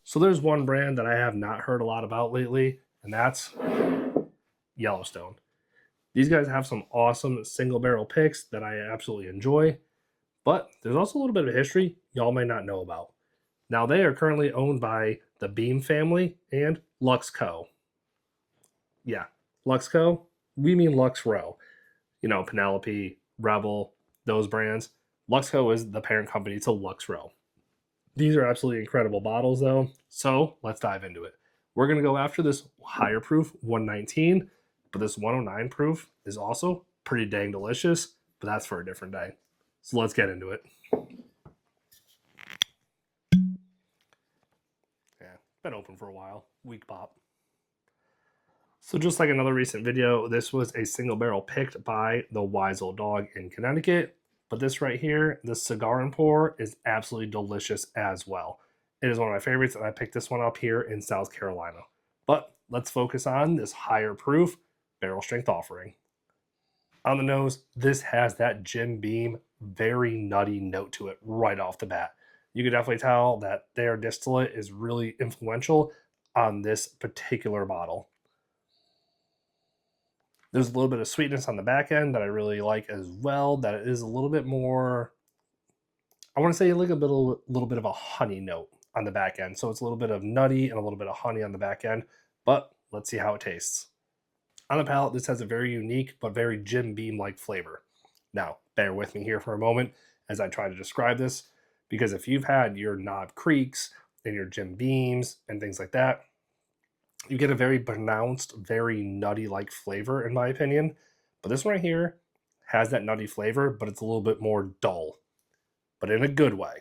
So there's one brand that I have not heard a lot about lately, and that's Yellowstone. These guys have some awesome single barrel picks that I absolutely enjoy, but there's also a little bit of history y'all may not know about. Now, they are currently owned by the Beam family and Luxco. Yeah, Luxco, we mean Lux Row. You know, Penelope, Rebel, those brands. Luxco is the parent company to Lux Row. These are absolutely incredible bottles, though. So let's dive into it. We're going to go after this higher proof 119, but this 109 proof is also pretty dang delicious, but that's for a different day. So let's get into it. Yeah, been open for a while. Weak pop. So just like another recent video, this was a single barrel picked by the Wise Old Dog in Connecticut. But this right here, the Cigar and Pour, is absolutely delicious as well. It is one of my favorites, and I picked this one up here in South Carolina. But let's focus on this higher proof barrel strength offering. On the nose, this has that Jim Beam, very nutty note to it right off the bat. You can definitely tell that their distillate is really influential on this particular bottle. There's a little bit of sweetness on the back end that I really like as well. That it is a little bit more, I want to say like a little bit of a honey note on the back end. So it's a little bit of nutty and a little bit of honey on the back end. But let's see how it tastes. On the palate, this has a very unique but very Jim Beam-like flavor. Now, bear with me here for a moment as I try to describe this, because if you've had your Knob Creeks and your Jim Beams and things like that, you get a very pronounced, very nutty-like flavor, in my opinion. But this one right here has that nutty flavor, but it's a little bit more dull, but in a good way.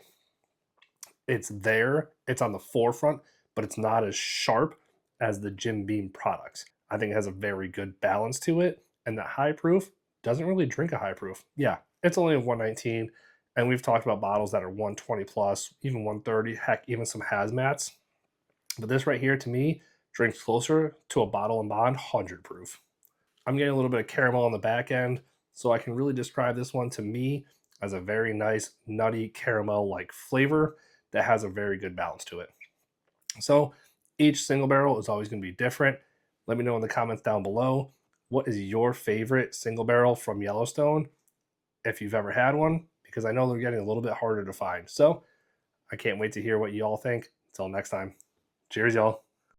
It's there, it's on the forefront, but it's not as sharp as the Jim Beam products. I think it has a very good balance to it, and that high proof doesn't really drink a high proof. Yeah, it's only a 119, and we've talked about bottles that are 120 plus, even 130, heck, even some hazmats. But this right here, to me, drinks closer to a Bottle and Bond 100 proof. I'm getting a little bit of caramel on the back end, so I can really describe this one to me as a very nice, nutty caramel-like flavor that has a very good balance to it. So each single barrel is always going to be different. Let me know in the comments down below, what is your favorite single barrel from Yellowstone, if you've ever had one, because I know they're getting a little bit harder to find. So I can't wait to hear what you all think. Until next time, cheers, y'all.